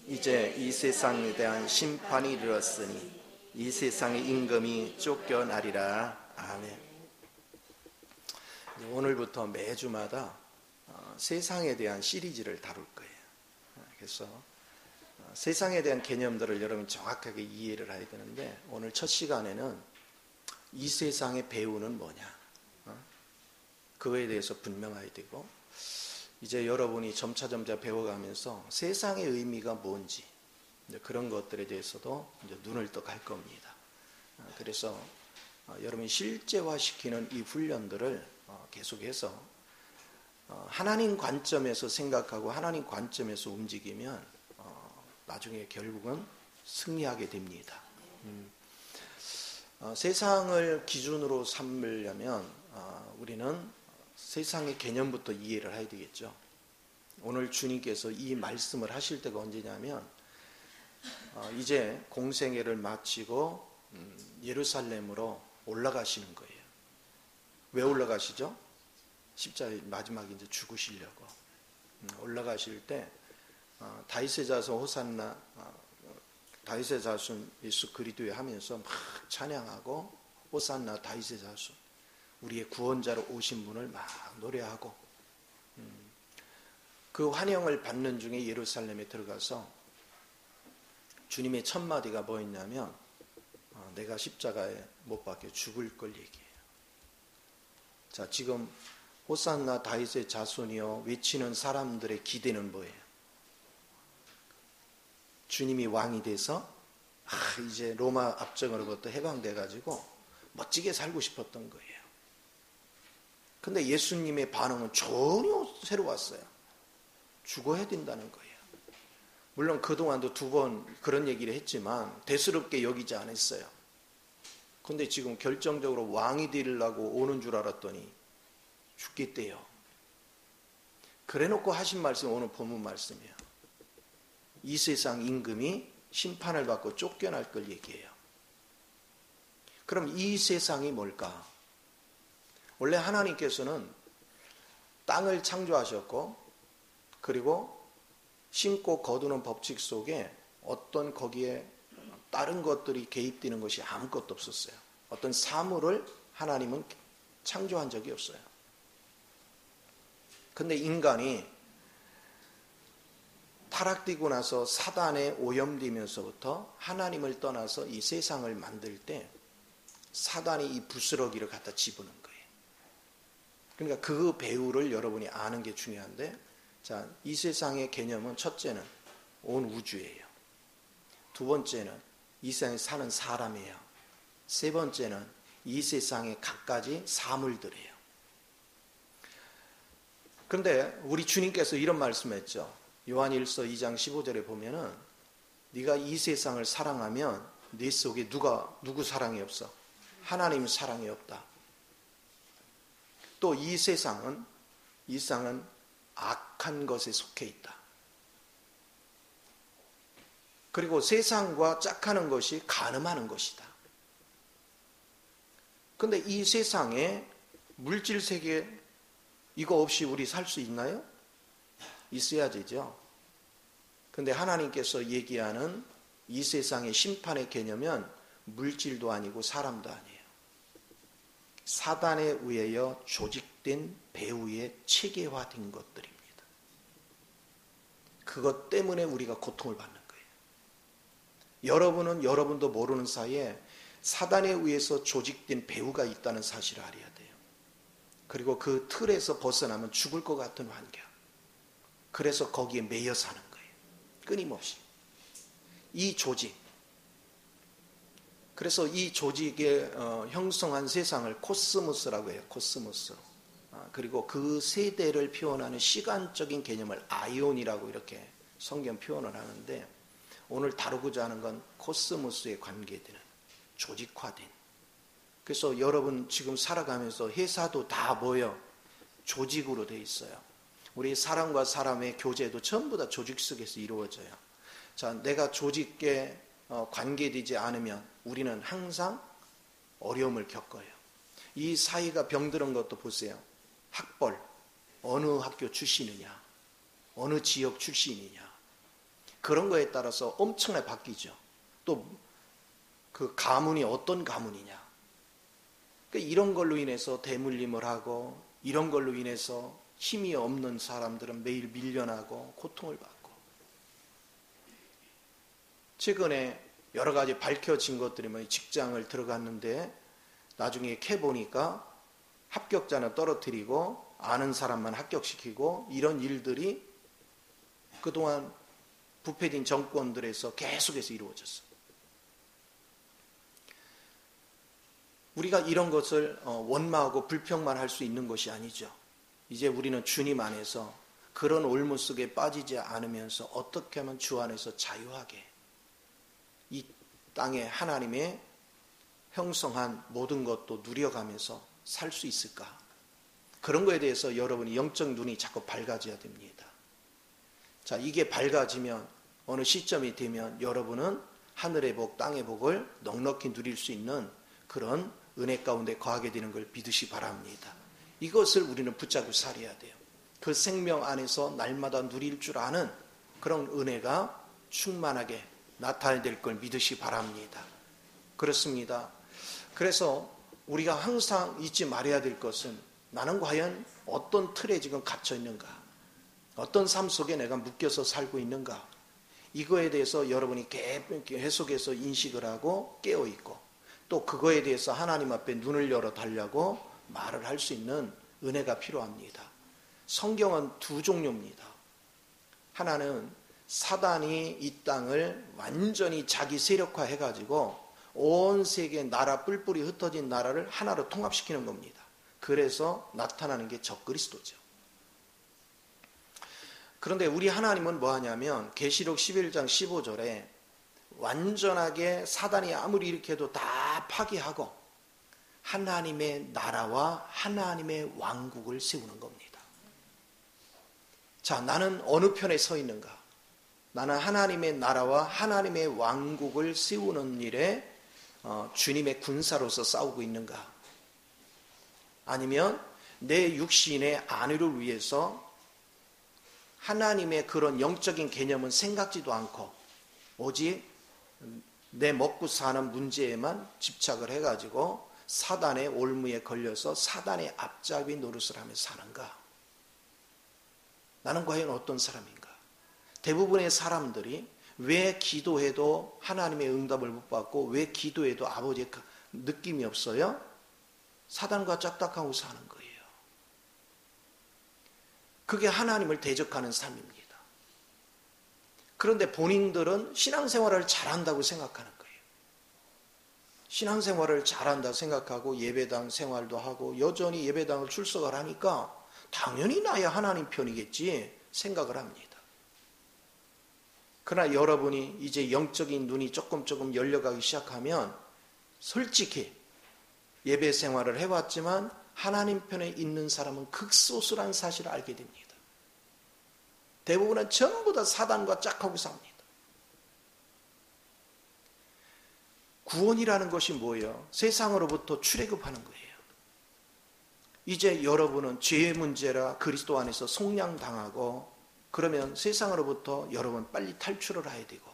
이제 이 세상에 대한 심판이 이르렀으니 이 세상의 임금이 쫓겨나리라. 아멘. 오늘부터 매주마다 세상에 대한 시리즈를 다룰 거예요. 그래서 세상에 대한 개념들을 여러분 정확하게 이해를 해야 되는데, 오늘 첫 시간에는 이 세상의 배우는 뭐냐, 그거에 대해서 분명해야 되고, 이제 여러분이 점차 배워가면서 세상의 의미가 뭔지 그런 것들에 대해서도 이제 눈을 떠 갈 겁니다. 그래서 여러분이 실제화시키는 이 훈련들을 계속해서 하나님 관점에서 생각하고 하나님 관점에서 움직이면 나중에 결국은 승리하게 됩니다. 세상을 기준으로 삼으려면 우리는 세상의 개념부터 이해를 해야 되겠죠. 오늘 주님께서 이 말씀을 하실 때가 언제냐면 이제 공생애를 마치고 예루살렘으로 올라가시는 거예요. 왜 올라가시죠? 십자가의 마지막에 이제 죽으시려고 올라가실 때 다윗의 자손 호산나, 다윗의 자손 예수 그리스도에 하면서 막 찬양하고 호산나 다윗의 자손, 우리의 구원자로 오신 분을 막 노래하고, 그 환영을 받는 중에 예루살렘에 들어가서 주님의 첫 마디가 뭐였냐면 내가 십자가에 못 박혀 죽을 걸 얘기해요. 자, 지금 호산나 다윗의 자손이여 외치는 사람들의 기대는 뭐예요? 주님이 왕이 돼서 이제 로마 압정으로부터 해방돼 가지고 멋지게 살고 싶었던 거예요. 근데 예수님의 반응은 전혀 새로웠어요. 죽어야 된다는 거예요. 물론 그동안도 2번 그런 얘기를 했지만 대수롭게 여기지 않았어요. 근데 지금 결정적으로 왕이 되려고 오는 줄 알았더니 죽겠대요. 그래놓고 하신 말씀이 오늘 본문 말씀이에요. 이 세상 임금이 심판을 받고 쫓겨날 걸 얘기해요. 그럼 이 세상이 뭘까? 원래 하나님께서는 땅을 창조하셨고, 그리고 심고 거두는 법칙 속에 어떤 거기에 다른 것들이 개입되는 것이 아무것도 없었어요. 어떤 사물을 하나님은 창조한 적이 없어요. 근데 인간이 타락되고 나서 사단에 오염되면서부터 하나님을 떠나서 이 세상을 만들 때 사단이 이 부스러기를 갖다 집어넣은 거예요. 그러니까 그 배우를 여러분이 아는 게 중요한데, 자, 이 세상의 개념은 첫째는 온 우주예요. 두 번째는 이 세상에 사는 사람이에요. 세 번째는 이 세상의 갖가지 사물들이에요. 그런데 우리 주님께서 이런 말씀했죠. 요한일서 2장 15절에 보면은 네가 이 세상을 사랑하면 네 속에 누구 사랑이 없어? 하나님 사랑이 없다. 또 이 세상은 악한 것에 속해 있다. 그리고 세상과 짝하는 것이 간음하는 것이다. 근데 이 세상에 물질 세계 이거 없이 우리 살 수 있나요? 있어야 되죠. 근데 하나님께서 얘기하는 이 세상의 심판의 개념은 물질도 아니고 사람도 아니에요. 사단에 의하여 조직된 배후의 체계화된 것들입니다. 그것 때문에 우리가 고통을 받는 거예요. 여러분은 여러분도 모르는 사이에 사단에 의해서 조직된 배후가 있다는 사실을 알아야 돼요. 그리고 그 틀에서 벗어나면 죽을 것 같은 환경. 그래서 거기에 매여 사는 거예요. 끊임없이. 이 조직. 그래서 이 조직에 형성한 세상을 코스모스라고 해요. 코스모스. 그리고 그 세대를 표현하는 시간적인 개념을 아이온이라고 이렇게 성경 표현을 하는데, 오늘 다루고자 하는 건 코스모스에 관계되는 조직화된. 그래서 여러분 지금 살아가면서 회사도 다 뭐예요? 조직으로 돼 있어요. 우리 사람과 사람의 교제도 전부 다 조직 속에서 이루어져요. 자, 내가 조직에 관계되지 않으면 우리는 항상 어려움을 겪어요. 이 사이가 병드는 것도 보세요. 학벌, 어느 학교 출신이냐, 어느 지역 출신이냐, 그런 거에 따라서 엄청나게 바뀌죠. 또 그 가문이 어떤 가문이냐. 그러니까 이런 걸로 인해서 대물림을 하고 이런 걸로 인해서 힘이 없는 사람들은 매일 밀려나고 고통을 받고, 최근에 여러 가지 밝혀진 것들이 뭐 직장을 들어갔는데 나중에 캐보니까 합격자는 떨어뜨리고 아는 사람만 합격시키고, 이런 일들이 그동안 부패진 정권들에서 계속해서 이루어졌어요. 우리가 이런 것을 원망하고 불평만 할 수 있는 것이 아니죠. 이제 우리는 주님 안에서 그런 올무 속에 빠지지 않으면서 어떻게 하면 주 안에서 자유하게 이 땅에 하나님의 형성한 모든 것도 누려가면서 살 수 있을까? 그런 거에 대해서 여러분이 영적 눈이 자꾸 밝아져야 됩니다. 자, 이게 밝아지면 어느 시점이 되면 여러분은 하늘의 복, 땅의 복을 넉넉히 누릴 수 있는 그런 은혜 가운데 거하게 되는 걸 믿으시 바랍니다. 이것을 우리는 붙잡고 살아야 돼요. 그 생명 안에서 날마다 누릴 줄 아는 그런 은혜가 충만하게 나타나야 될 걸 믿으시 바랍니다. 그렇습니다. 그래서 우리가 항상 잊지 말아야 될 것은, 나는 과연 어떤 틀에 지금 갇혀 있는가? 어떤 삶 속에 내가 묶여서 살고 있는가? 이거에 대해서 여러분이 계속해서 인식을 하고 깨어있고, 또 그거에 대해서 하나님 앞에 눈을 열어 달라고 말을 할 수 있는 은혜가 필요합니다. 성경은 두 종류입니다. 하나는 사단이 이 땅을 완전히 자기 세력화해가지고 온 세계 나라, 뿔뿔이 흩어진 나라를 하나로 통합시키는 겁니다. 그래서 나타나는 게 적그리스도죠. 그런데 우리 하나님은 뭐 하냐면 계시록 11장 15절에 완전하게 사단이 아무리 이렇게 해도 다 파괴하고 하나님의 나라와 하나님의 왕국을 세우는 겁니다. 자, 나는 어느 편에 서 있는가? 나는 하나님의 나라와 하나님의 왕국을 세우는 일에 주님의 군사로서 싸우고 있는가? 아니면 내 육신의 안위를 위해서 하나님의 그런 영적인 개념은 생각지도 않고 오직 내 먹고 사는 문제에만 집착을 해가지고 사단의 올무에 걸려서 사단의 앞잡이 노릇을 하며 사는가? 나는 과연 어떤 사람인가? 대부분의 사람들이 왜 기도해도 하나님의 응답을 못 받고 왜 기도해도 아버지의 느낌이 없어요? 사단과 짝딱하고 사는 거예요. 그게 하나님을 대적하는 삶입니다. 그런데 본인들은 신앙생활을 잘한다고 생각하는 거예요. 신앙생활을 잘한다 생각하고 예배당 생활도 하고 여전히 예배당을 출석을 하니까 당연히 나야 하나님 편이겠지 생각을 합니다. 그러나 여러분이 이제 영적인 눈이 조금 열려가기 시작하면 솔직히 예배 생활을 해왔지만 하나님 편에 있는 사람은 극소수라는 사실을 알게 됩니다. 대부분은 전부 다 사단과 짝하고 삽니다. 구원이라는 것이 뭐예요? 세상으로부터 출애굽하는 거예요. 이제 여러분은 죄의 문제라 그리스도 안에서 속량당하고, 그러면 세상으로부터 여러분 빨리 탈출을 해야 되고,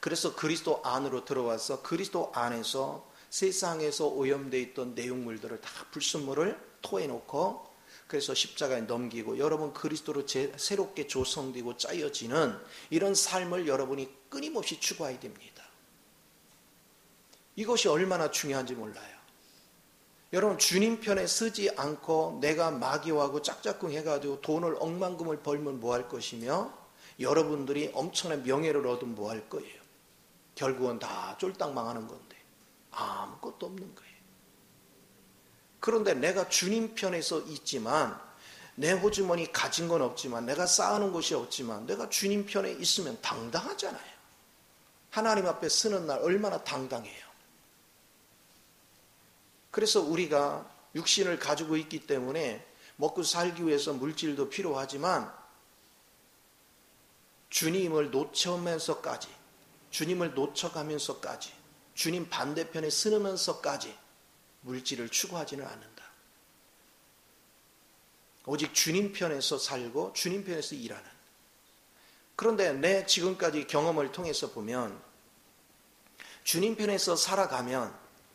그래서 그리스도 안으로 들어와서 그리스도 안에서 세상에서 오염되어 있던 내용물들을 다 불순물을 토해놓고, 그래서 십자가에 넘기고 여러분 그리스도로 새롭게 조성되고 짜여지는 이런 삶을 여러분이 끊임없이 추구해야 됩니다. 이것이 얼마나 중요한지 몰라요. 여러분 주님 편에 서지 않고 내가 마귀하고 짝짝꿍 해가지고 돈을 억만금을 벌면 뭐 할 것이며 여러분들이 엄청난 명예를 얻으면 뭐 할 거예요. 결국은 다 쫄딱 망하는 건데 아무것도 없는 거예요. 그런데 내가 주님 편에서 있지만 내 호주머니 가진 건 없지만 내가 쌓아놓은 것이 없지만 내가 주님 편에 있으면 당당하잖아요. 하나님 앞에 서는 날 얼마나 당당해요. 그래서 우리가 육신을 가지고 있기 때문에 먹고 살기 위해서 물질도 필요하지만 주님을 놓쳐가면서까지 주님을 놓쳐가면서까지 주님 반대편에 서면서까지 물질을 추구하지는 않는다. 오직 주님 편에서 살고 주님 편에서 일하는, 그런데 내 지금까지 경험을 통해서 보면 주님 편에서 살아가면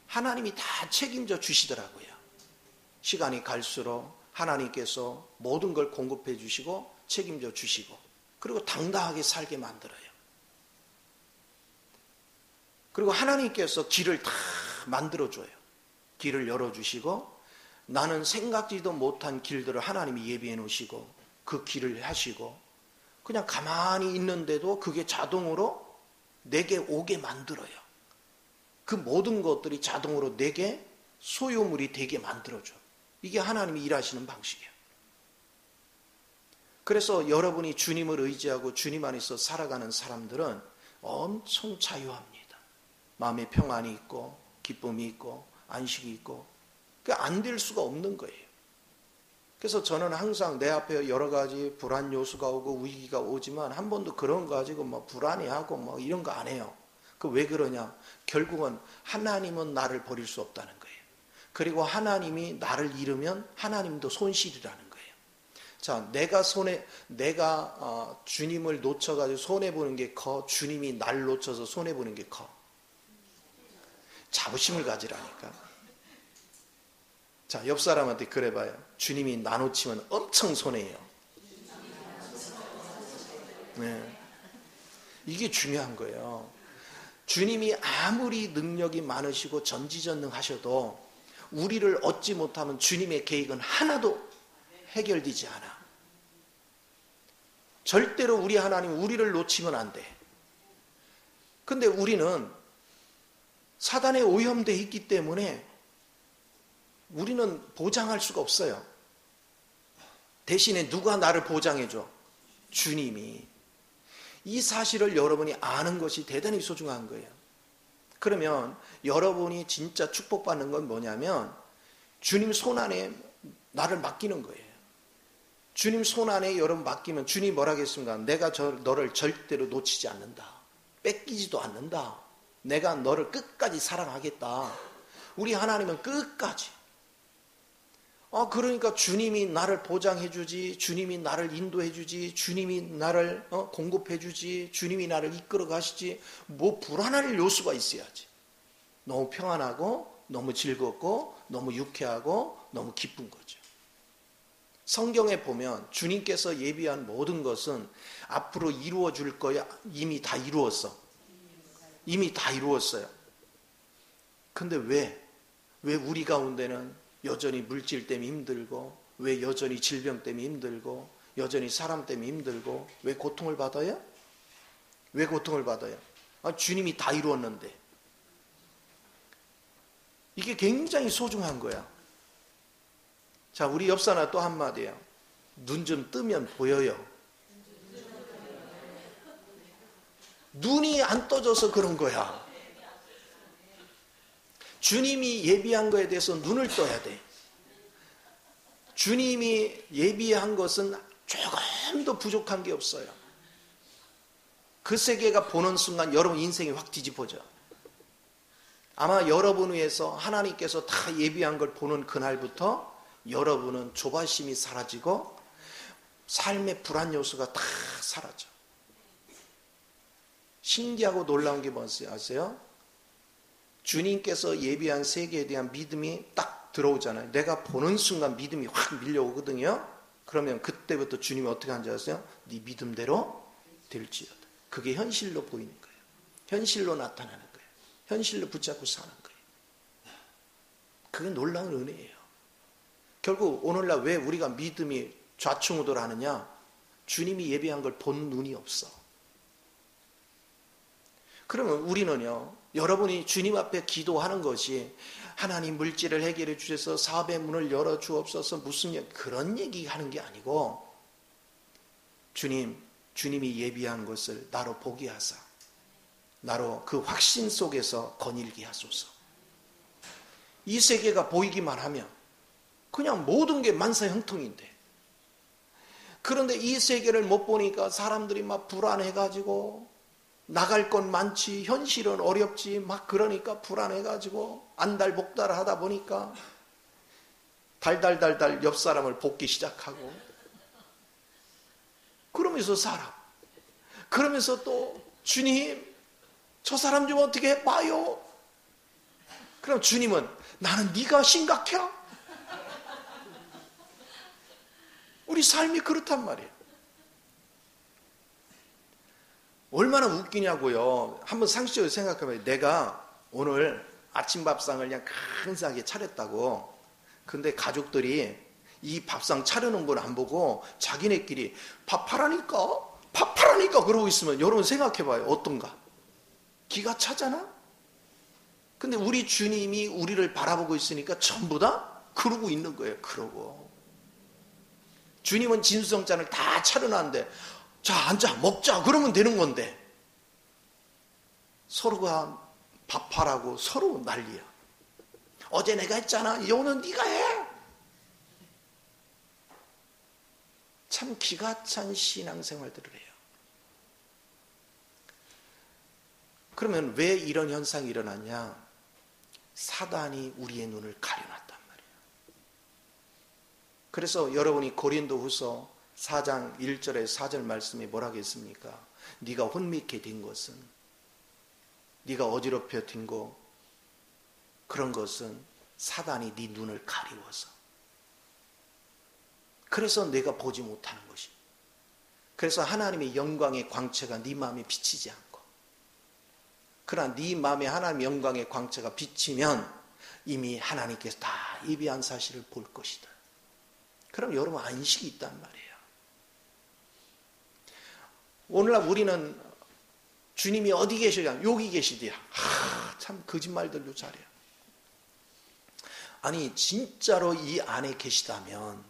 하나님이 다 책임져 주시더라고요. 시간이 갈수록 하나님께서 모든 걸 공급해 주시고 책임져 주시고 그리고 당당하게 살게 만들어요. 그리고 하나님께서 길을 다 만들어줘요. 길을 열어주시고 나는 생각지도 못한 길들을 하나님이 예비해 놓으시고 그 길을 하시고 그냥 가만히 있는데도 그게 자동으로 내게 오게 만들어요. 그 모든 것들이 자동으로 내게 소유물이 되게 만들어줘. 이게 하나님이 일하시는 방식이에요. 그래서 여러분이 주님을 의지하고 주님 안에서 살아가는 사람들은 엄청 자유합니다. 마음에 평안이 있고 기쁨이 있고 안식이 있고 안 될 수가 없는 거예요. 그래서 저는 항상 내 앞에 여러 가지 불안 요소가 오고 위기가 오지만 한 번도 그런 거 가지고 뭐 불안해하고 뭐 이런 거 안 해요. 그 왜 그러냐? 결국은 하나님은 나를 버릴 수 없다는 거예요. 그리고 하나님이 나를 잃으면 하나님도 손실이라는 거예요. 자, 내가 주님을 놓쳐가지고 손해보는 게 커? 주님이 날 놓쳐서 손해보는 게 커? 자부심을 가지라니까. 자, 옆 사람한테 그래봐요. 주님이 나 놓치면 엄청 손해예요. 네. 이게 중요한 거예요. 주님이 아무리 능력이 많으시고 전지전능하셔도 우리를 얻지 못하면 주님의 계획은 하나도 해결되지 않아. 절대로 우리 하나님 우리를 놓치면 안 돼. 근데 우리는 사단에 오염되어 있기 때문에 우리는 보장할 수가 없어요. 대신에 누가 나를 보장해줘? 주님이. 이 사실을 여러분이 아는 것이 대단히 소중한 거예요. 그러면 여러분이 진짜 축복받는 건 뭐냐면 주님 손안에 나를 맡기는 거예요. 주님 손안에 여러분 맡기면 주님이 뭐라 하겠습니까? 내가 너를 절대로 놓치지 않는다. 뺏기지도 않는다. 내가 너를 끝까지 사랑하겠다. 우리 하나님은 끝까지. 그러니까 주님이 나를 보장해 주지, 주님이 나를 인도해 주지, 주님이 나를 공급해 주지, 주님이 나를 이끌어 가시지, 뭐 불안할 요소가 있어야지. 너무 평안하고, 너무 즐겁고, 너무 유쾌하고, 너무 기쁜 거죠. 성경에 보면 주님께서 예비한 모든 것은 앞으로 이루어 줄 거야. 이미 다 이루었어. 이미 다 이루었어요. 근데 왜 우리 가운데는 여전히 물질 때문에 힘들고, 왜 여전히 질병 때문에 힘들고, 여전히 사람 때문에 힘들고, 왜 고통을 받아요? 왜 고통을 받아요? 주님이 다 이루었는데. 이게 굉장히 소중한 거야. 자, 우리 옆사람 또 한마디예요. 눈 좀 뜨면 보여요. 눈이 안 떠져서 그런 거야. 주님이 예비한 거에 대해서 눈을 떠야 돼. 주님이 예비한 것은 조금도 부족한 게 없어요. 그 세계가 보는 순간 여러분 인생이 확 뒤집어져. 아마 여러분 위해서 하나님께서 다 예비한 걸 보는 그날부터 여러분은 조바심이 사라지고 삶의 불안 요소가 다 사라져. 신기하고 놀라운 게 뭔지 아세요? 주님께서 예비한 세계에 대한 믿음이 딱 들어오잖아요. 내가 보는 순간 믿음이 확 밀려오거든요. 그러면 그때부터 주님이 어떻게 하는지 아세요? 네 믿음대로 될지어다. 그게 현실로 보이는 거예요. 현실로 나타나는 거예요. 현실로 붙잡고 사는 거예요. 그게 놀라운 은혜예요. 결국 오늘날 왜 우리가 믿음이 좌충우돌하느냐? 주님이 예비한 걸 본 눈이 없어. 그러면 우리는요, 여러분이 주님 앞에 기도하는 것이 하나님 물질을 해결해 주셔서 사업의 문을 열어 주옵소서 무슨 그런 얘기하는 게 아니고 주님이 예비한 것을 나로 보게 하사 나로 그 확신 속에서 거닐게 하소서. 이 세계가 보이기만 하면 그냥 모든 게 만사형통인데 그런데 이 세계를 못 보니까 사람들이 막 불안해가지고 나갈 건 많지 현실은 어렵지 막 그러니까 불안해가지고 안달복달 하다 보니까 달달달달 옆 사람을 볶기 시작하고 그러면서 살아. 그러면서 또 주님, 저 사람 좀 어떻게 봐요? 그럼 주님은 나는 네가 심각해? 우리 삶이 그렇단 말이에요. 얼마나 웃기냐고요. 한번 상식적으로 생각해봐요. 내가 오늘 아침 밥상을 그냥 근사하게 차렸다고. 근데 가족들이 이 밥상 차려놓은 걸 안 보고 자기네끼리 밥 하라니까 그러고 있으면 여러분 생각해봐요. 어떤가? 기가 차잖아? 근데 우리 주님이 우리를 바라보고 있으니까 전부 다 그러고 있는 거예요. 그러고. 주님은 진수성찬을 다 차려놨는데 자, 앉아, 먹자 그러면 되는 건데 서로가 밥하라고 서로 난리야. 어제 내가 했잖아. 오늘 네가 해. 참 기가 찬 신앙생활들을 해요. 그러면 왜 이런 현상이 일어났냐? 사단이 우리의 눈을 가려놨단 말이에요. 그래서 여러분이 고린도후서 4장 1절에 4절 말씀이 뭐라고 했습니까? 네가 혼미케 된 것은, 네가 어지럽혀 된 거, 그런 것은 사단이 네 눈을 가리워서, 그래서 내가 보지 못하는 것이. 그래서 하나님의 영광의 광채가 네 마음에 비치지 않고, 그러나 네 마음에 하나님의 영광의 광채가 비치면 이미 하나님께서 다 예비한 사실을 볼 것이다. 그럼 여러분 안식이 있단 말이에요. 오늘날 우리는 주님이 어디 계시냐? 여기 계시디야. 참 거짓말들도 잘해요. 아니 진짜로 이 안에 계시다면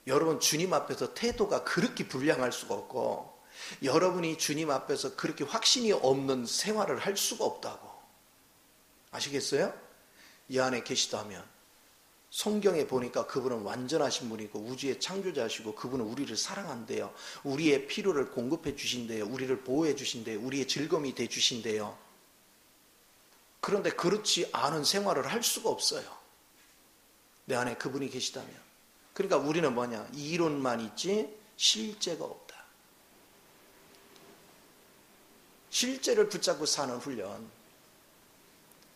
여러분 주님 앞에서 태도가 그렇게 불량할 수가 없고, 여러분이 주님 앞에서 그렇게 확신이 없는 생활을 할 수가 없다고. 아시겠어요? 이 안에 계시다면 성경에 보니까 그분은 완전하신 분이고 우주의 창조자시고 그분은 우리를 사랑한대요. 우리의 필요를 공급해 주신대요. 우리를 보호해 주신대요. 우리의 즐거움이 돼 주신대요. 그런데 그렇지 않은 생활을 할 수가 없어요. 내 안에 그분이 계시다면. 그러니까 우리는 뭐냐? 이론만 있지 실제가 없다. 실제를 붙잡고 사는 훈련.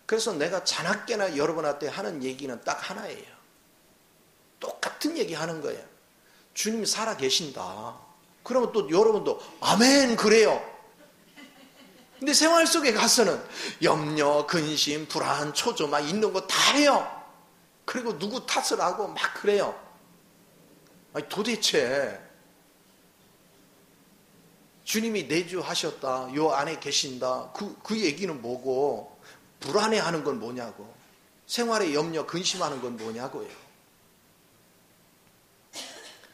그래서 내가 자나깨나 여러분한테 하는 얘기는 딱 하나예요. 똑같은 얘기 하는 거예요. 주님이 살아 계신다. 그러면 또 여러분도 아멘 그래요. 근데 생활 속에 가서는 염려, 근심, 불안, 초조 막 있는 거 다 해요. 그리고 누구 탓을 하고 막 그래요. 아니 도대체 주님이 내주하셨다, 요 안에 계신다, 그 얘기는 뭐고, 불안해하는 건 뭐냐고, 생활에 염려, 근심하는 건 뭐냐고요.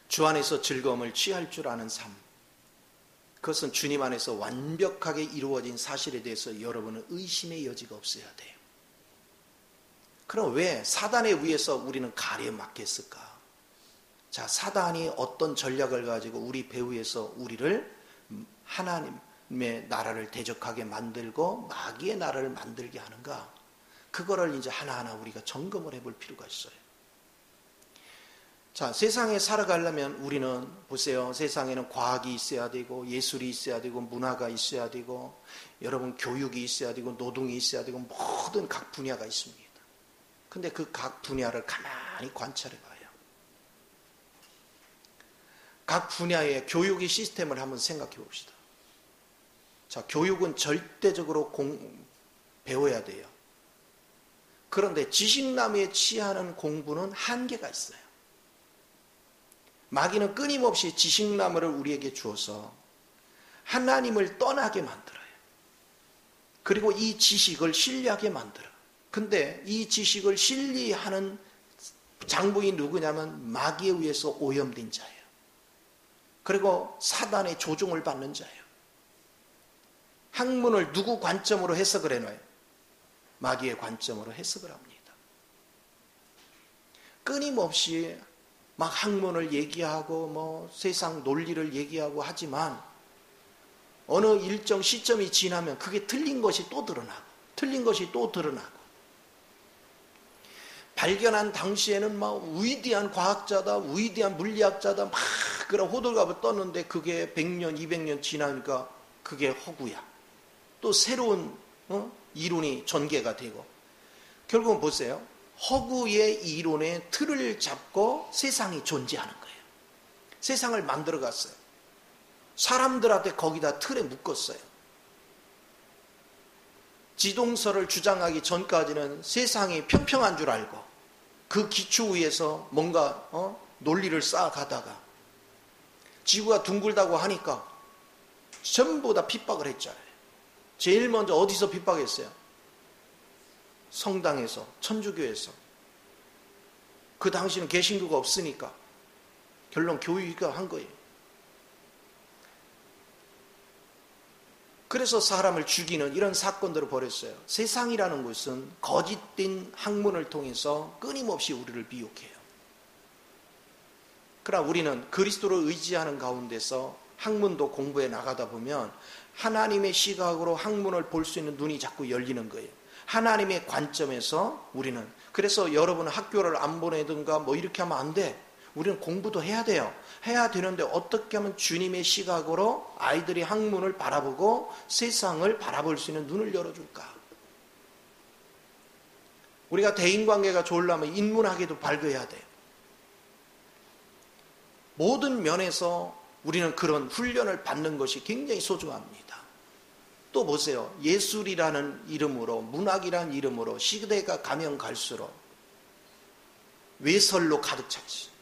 주 안에서 즐거움을 취할 줄 아는 삶, 그것은 주님 안에서 완벽하게 이루어진 사실에 대해서 여러분은 의심의 여지가 없어야 돼요. 그럼 왜 사단에 의해서 우리는 가려막혔을까? 자, 사단이 어떤 전략을 가지고 우리 배후에서 우리를 하나님의 나라를 대적하게 만들고 마귀의 나라를 만들게 하는가? 그거를 이제 하나하나 우리가 점검을 해볼 필요가 있어요. 자, 세상에 살아가려면 우리는 보세요. 세상에는 과학이 있어야 되고 예술이 있어야 되고 문화가 있어야 되고 여러분 교육이 있어야 되고 노동이 있어야 되고 모든 각 분야가 있습니다. 근데 그 각 분야를 가만히 관찰해 봐요. 각 분야의 교육의 시스템을 한번 생각해 봅시다. 자, 교육은 절대적으로 배워야 돼요. 그런데 지식나무에 취하는 공부는 한계가 있어요. 마귀는 끊임없이 지식나무를 우리에게 주어서 하나님을 떠나게 만들어요. 그리고 이 지식을 신뢰하게 만들어요. 근데 이 지식을 신뢰하는 장부이 누구냐면 마귀에 의해서 오염된 자예요. 그리고 사단의 조종을 받는 자예요. 학문을 누구 관점으로 해석을 해놔요? 마귀의 관점으로 해석을 합니다. 끊임없이 막 학문을 얘기하고 뭐 세상 논리를 얘기하고 하지만 어느 일정 시점이 지나면 그게 틀린 것이 또 드러나고 틀린 것이 또 드러나고, 발견한 당시에는 막 위대한 과학자다, 위대한 물리학자다 막 그런 호들갑을 떴는데 그게 100년, 200년 지나니까 그게 허구야. 또 새로운 이론이 전개가 되고, 결국은 보세요. 허구의 이론의 틀을 잡고 세상이 존재하는 거예요. 세상을 만들어 갔어요. 사람들한테 거기다 틀에 묶었어요. 지동설을 주장하기 전까지는 세상이 평평한 줄 알고 그 기초 위에서 뭔가 논리를 쌓아가다가 지구가 둥글다고 하니까 전부 다 핍박을 했잖아요. 제일 먼저 어디서 핍박했어요? 성당에서, 천주교에서. 그 당시는 개신교가 없으니까 결론 교회가 한 거예요. 그래서 사람을 죽이는 이런 사건들을 벌였어요. 세상이라는 것은 거짓된 학문을 통해서 끊임없이 우리를 미혹해요. 그러나 우리는 그리스도를 의지하는 가운데서 학문도 공부해 나가다 보면 하나님의 시각으로 학문을 볼 수 있는 눈이 자꾸 열리는 거예요. 하나님의 관점에서 우리는, 그래서 여러분은 학교를 안 보내든가 뭐 이렇게 하면 안 돼. 우리는 공부도 해야 돼요. 해야 되는데 어떻게 하면 주님의 시각으로 아이들이 학문을 바라보고 세상을 바라볼 수 있는 눈을 열어줄까? 우리가 대인관계가 좋으려면 인문학에도 밝아야 돼요. 모든 면에서 우리는 그런 훈련을 받는 것이 굉장히 소중합니다. 또 보세요. 예술이라는 이름으로, 문학이라는 이름으로 시대가 가면 갈수록 외설로 가득 찼지.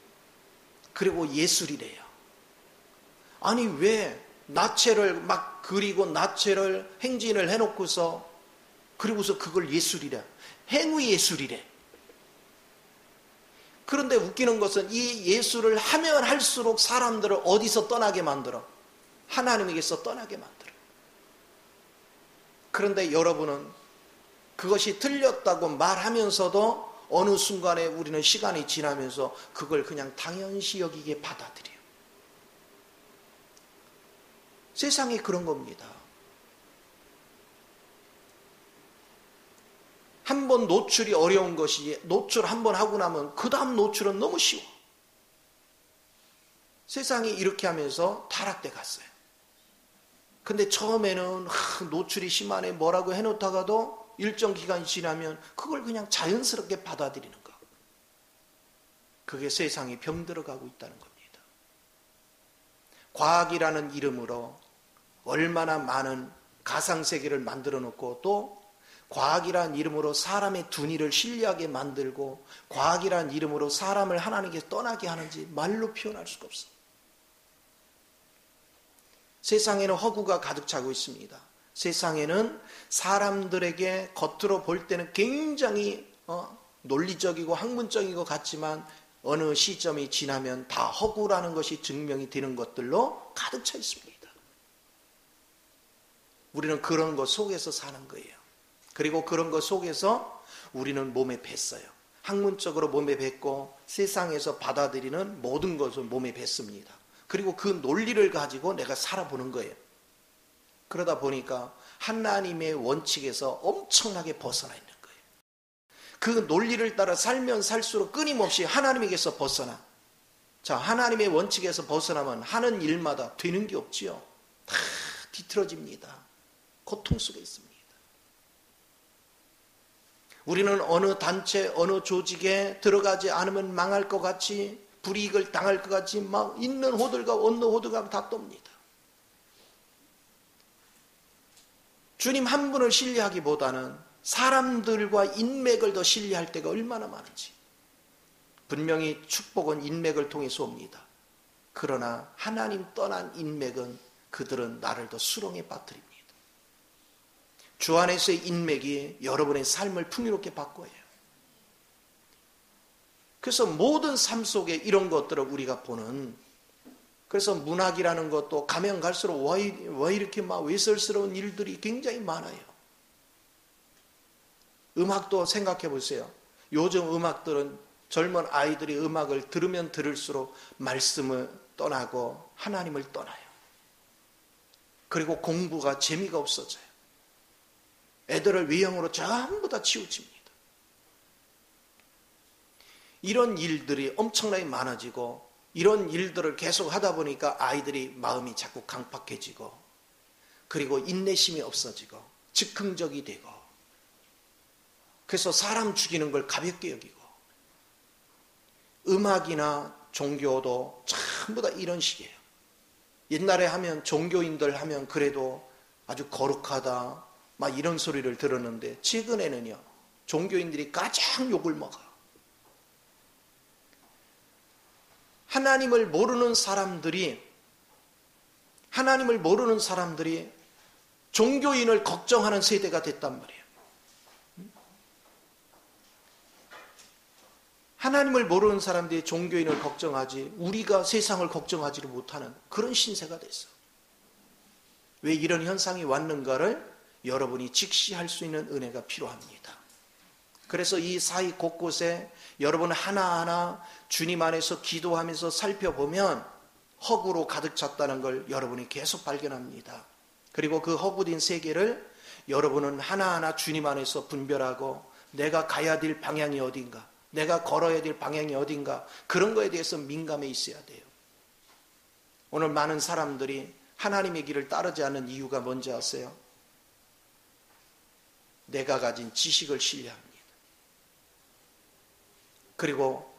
그리고 예술이래요. 아니 왜 나체를 막 그리고 나체를 행진을 해놓고서 그리고서 그걸 예술이래. 행위 예술이래. 그런데 웃기는 것은 이 예술을 하면 할수록 사람들을 어디서 떠나게 만들어? 하나님에게서 떠나게 만들어. 그런데 여러분은 그것이 틀렸다고 말하면서도 어느 순간에 우리는 시간이 지나면서 그걸 그냥 당연시 여기게 받아들여요. 세상이 그런 겁니다. 한 번 노출이 어려운 것이 노출 한 번 하고 나면 그 다음 노출은 너무 쉬워. 세상이 이렇게 하면서 타락돼 갔어요. 근데 처음에는 노출이 심하네 뭐라고 해놓다가도 일정 기간이 지나면 그걸 그냥 자연스럽게 받아들이는 거. 그게 세상이 병들어가고 있다는 겁니다. 과학이라는 이름으로 얼마나 많은 가상세계를 만들어 놓고 또 과학이라는 이름으로 사람의 dun의를 신뢰하게 만들고 과학이라는 이름으로 사람을 하나님께서 떠나게 하는지 말로 표현할 수가 없어요. 세상에는 허구가 가득 차고 있습니다. 세상에는 사람들에게 겉으로 볼 때는 굉장히 논리적이고 학문적인 것 같지만 어느 시점이 지나면 다 허구라는 것이 증명이 되는 것들로 가득 차 있습니다. 우리는 그런 것 속에서 사는 거예요. 그리고 그런 것 속에서 우리는 몸에 뱄어요. 학문적으로 몸에 뱄고 세상에서 받아들이는 모든 것을 몸에 뱄습니다. 그리고 그 논리를 가지고 내가 살아보는 거예요. 그러다 보니까 하나님의 원칙에서 엄청나게 벗어나 있는 거예요. 그 논리를 따라 살면 살수록 끊임없이 하나님에게서 벗어나. 자, 하나님의 원칙에서 벗어나면 하는 일마다 되는 게 없지요. 다 뒤틀어집니다. 고통 속에 있습니다. 우리는 어느 단체, 어느 조직에 들어가지 않으면 망할 것 같이 불이익을 당할 것 같이 막 있는 호들갑, 없는 호들갑 다 떱니다. 주님 한 분을 신뢰하기보다는 사람들과 인맥을 더 신뢰할 때가 얼마나 많은지. 분명히 축복은 인맥을 통해서 옵니다. 그러나 하나님 떠난 인맥은 그들은 나를 더 수렁에 빠뜨립니다. 주 안에서의 인맥이 여러분의 삶을 풍요롭게 바꿔요. 그래서 모든 삶 속에 이런 것들을 우리가 보는, 그래서 문학이라는 것도 가면 갈수록 왜 이렇게 막 외설스러운 일들이 굉장히 많아요. 음악도 생각해 보세요. 요즘 음악들은 젊은 아이들이 음악을 들으면 들을수록 말씀을 떠나고 하나님을 떠나요. 그리고 공부가 재미가 없어져요. 애들을 외형으로 전부 다 치우칩니다. 이런 일들이 엄청나게 많아지고 이런 일들을 계속 하다 보니까 아이들이 마음이 자꾸 강팍해지고 그리고 인내심이 없어지고 즉흥적이 되고, 그래서 사람 죽이는 걸 가볍게 여기고, 음악이나 종교도 전부 다 이런 식이에요. 옛날에 하면 종교인들 하면 그래도 아주 거룩하다 막 이런 소리를 들었는데, 최근에는요 종교인들이 가장 욕을 먹어요. 하나님을 모르는 사람들이 종교인을 걱정하는 세대가 됐단 말이에요. 하나님을 모르는 사람들이 종교인을 걱정하지, 우리가 세상을 걱정하지를 못하는 그런 신세가 됐어. 왜 이런 현상이 왔는가를 여러분이 직시할 수 있는 은혜가 필요합니다. 그래서 이 사이 곳곳에 여러분 하나하나 주님 안에서 기도하면서 살펴보면 허구로 가득 찼다는 걸 여러분이 계속 발견합니다. 그리고 그 허구된 세계를 여러분은 하나하나 주님 안에서 분별하고, 내가 가야 될 방향이 어딘가, 내가 걸어야 될 방향이 어딘가, 그런 거에 대해서 민감해 있어야 돼요. 오늘 많은 사람들이 하나님의 길을 따르지 않는 이유가 뭔지 아세요? 내가 가진 지식을 신뢰합니다. 그리고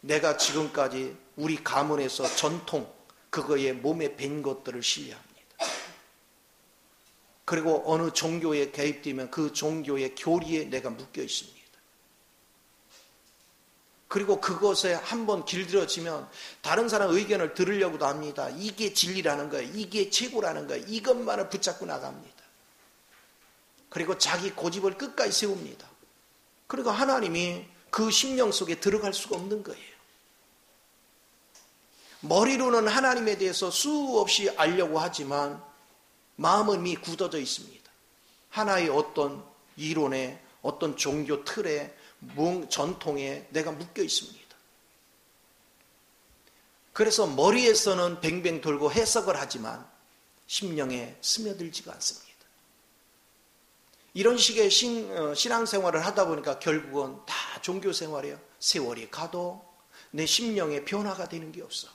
내가 지금까지 우리 가문에서 전통, 그거에 몸에 밴 것들을 신뢰합니다. 그리고 어느 종교에 개입되면 그 종교의 교리에 내가 묶여 있습니다. 그리고 그것에 한번 길들여지면 다른 사람 의견을 들으려고도 합니다. 이게 진리라는 거예요. 이게 최고라는 거예요. 이것만을 붙잡고 나갑니다. 그리고 자기 고집을 끝까지 세웁니다. 그리고 하나님이 그 심령 속에 들어갈 수가 없는 거예요. 머리로는 하나님에 대해서 수없이 알려고 하지만 마음은 이미 굳어져 있습니다. 하나의 어떤 이론에, 어떤 종교 틀에, 전통에 내가 묶여 있습니다. 그래서 머리에서는 뱅뱅 돌고 해석을 하지만 심령에 스며들지가 않습니다. 이런 식의 신앙생활을 하다 보니까 결국은 다 종교생활이에요. 세월이 가도 내 심령에 변화가 되는 게 없어.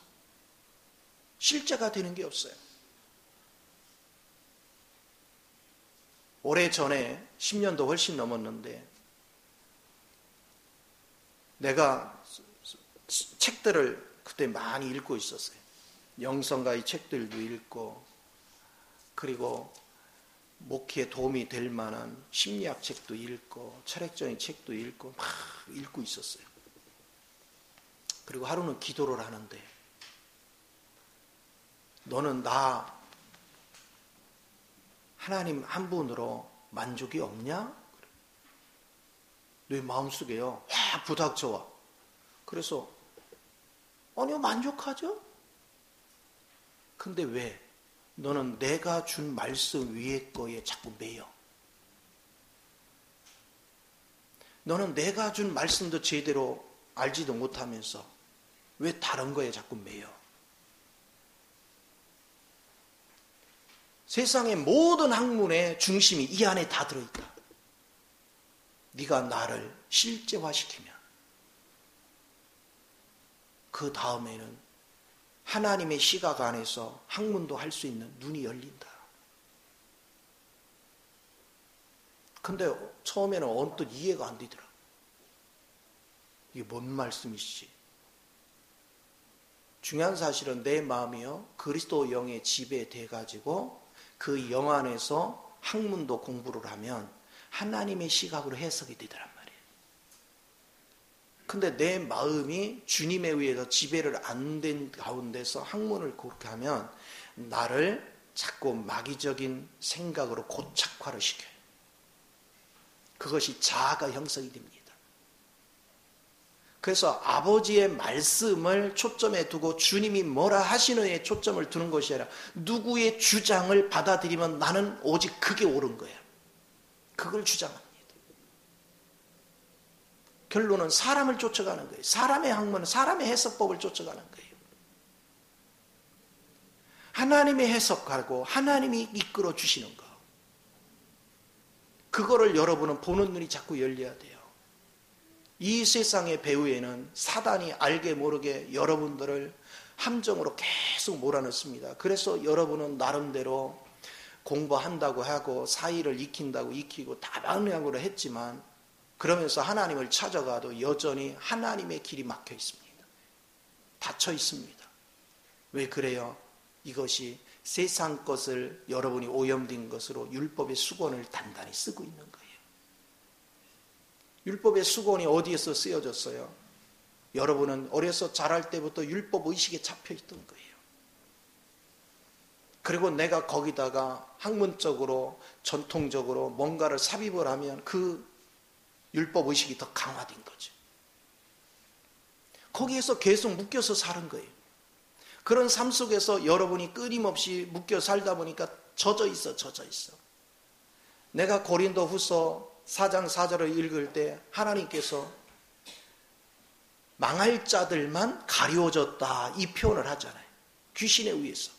실제가 되는 게 없어요. 오래전에 10년도 훨씬 넘었는데 내가 책들을 그때 많이 읽고 있었어요. 영성가의 책들도 읽고, 그리고 목회에 도움이 될 만한 심리학 책도 읽고, 철학적인 책도 읽고 막 읽고 있었어요. 그리고 하루는 기도를 하는데, 너는 나 하나님 한 분으로 만족이 없냐? 내 마음속에요 확 부닥쳐와. 그래서 아니요, 만족하죠? 근데 왜? 너는 내가 준 말씀 위에 거에 자꾸 매여. 너는 내가 준 말씀도 제대로 알지도 못하면서 왜 다른 거에 자꾸 매여? 세상의 모든 학문의 중심이 이 안에 다 들어있다. 네가 나를 실제화시키면 그 다음에는 하나님의 시각 안에서 학문도 할 수 있는 눈이 열린다. 근데 처음에는 언뜻 이해가 안 되더라. 이게 뭔 말씀이시지? 중요한 사실은 내 마음이요 그리스도 영의 지배돼 가지고 그 영 안에서 학문도 공부를 하면 하나님의 시각으로 해석이 되더란 말이에요. 근데 내 마음이 주님에 의해서 지배를 안 된 가운데서 학문을 그렇게 하면 나를 자꾸 마귀적인 생각으로 고착화를 시켜요. 그것이 자아가 형성이 됩니다. 그래서 아버지의 말씀을 초점에 두고 주님이 뭐라 하시느냐에 초점을 두는 것이 아니라 누구의 주장을 받아들이면 나는 오직 그게 옳은 거야. 그걸 주장합니다. 결론은 사람을 쫓아가는 거예요. 사람의 학문, 사람의 해석법을 쫓아가는 거예요. 하나님의 해석하고 하나님이 이끌어 주시는 거. 그거를 여러분은 보는 눈이 자꾸 열려야 돼요. 이 세상의 배후에는 사단이 알게 모르게 여러분들을 함정으로 계속 몰아넣습니다. 그래서 여러분은 나름대로 공부한다고 하고 사의를 익힌다고 익히고 다방향으로 했지만 그러면서 하나님을 찾아가도 여전히 하나님의 길이 막혀 있습니다. 닫혀 있습니다. 왜 그래요? 이것이 세상 것을 여러분이 오염된 것으로 율법의 수건을 단단히 쓰고 있는 거예요. 율법의 수건이 어디에서 쓰여졌어요? 여러분은 어려서 자랄 때부터 율법 의식에 잡혀 있던 거예요. 그리고 내가 거기다가 학문적으로 전통적으로 뭔가를 삽입을 하면 그 율법 의식이 더 강화된 거죠. 거기에서 계속 묶여서 사는 거예요. 그런 삶 속에서 여러분이 끊임없이 묶여 살다 보니까 젖어 있어. 내가 고린도후서 4장 4절을 읽을 때 하나님께서 망할 자들만 가려워졌다 이 표현을 하잖아요. 귀신에 의해서.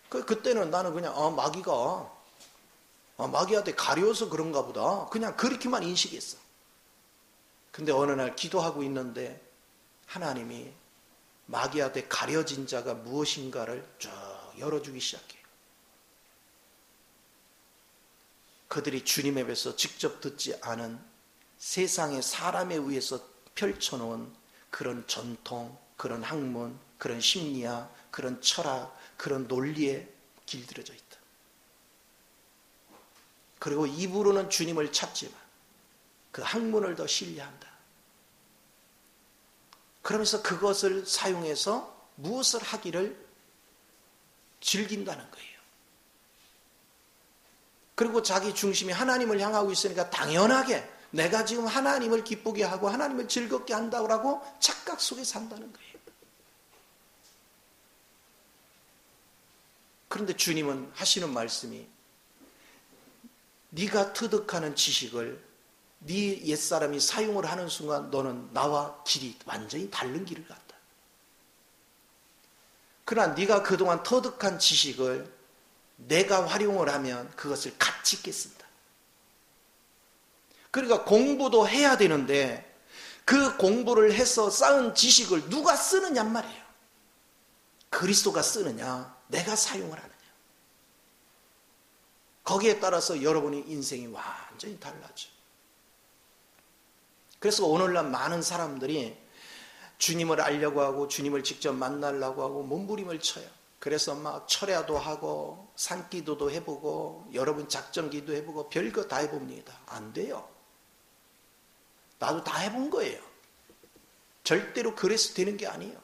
그때는 나는 그냥 마귀한테 가려워서 그런가 보다 그냥 그렇게만 인식했어. 근데 어느 날 기도하고 있는데 하나님이 마귀한테 가려진 자가 무엇인가를 쭉 열어주기 시작해요. 그들이 주님 앞에서 직접 듣지 않은 세상의 사람에 의해서 펼쳐놓은 그런 전통, 그런 학문, 그런 심리학, 그런 철학, 그런 논리에 길들여져 있다. 그리고 입으로는 주님을 찾지만 그 학문을 더 신뢰한다. 그러면서 그것을 사용해서 무엇을 하기를 즐긴다는 거예요. 그리고 자기 중심이 하나님을 향하고 있으니까 당연하게 내가 지금 하나님을 기쁘게 하고 하나님을 즐겁게 한다고 착각 속에 산다는 거예요. 그런데 주님은 하시는 말씀이 네가 터득하는 지식을 네 옛사람이 사용을 하는 순간 너는 나와 길이 완전히 다른 길을 간다. 그러나 네가 그동안 터득한 지식을 내가 활용을 하면 그것을 가치 있게 쓴다. 그러니까 공부도 해야 되는데 그 공부를 해서 쌓은 지식을 누가 쓰느냔 말이에요. 그리스도가 쓰느냐 내가 사용을 하느냐. 거기에 따라서 여러분의 인생이 완전히 달라져. 그래서 오늘날 많은 사람들이 주님을 알려고 하고 주님을 직접 만나려고 하고 몸부림을 쳐요. 그래서 막 철야도 하고 산기도도 해보고 여러분 작정기도 해보고 별거 다 해봅니다. 안 돼요. 나도 다 해본 거예요. 절대로 그래서 되는 게 아니에요.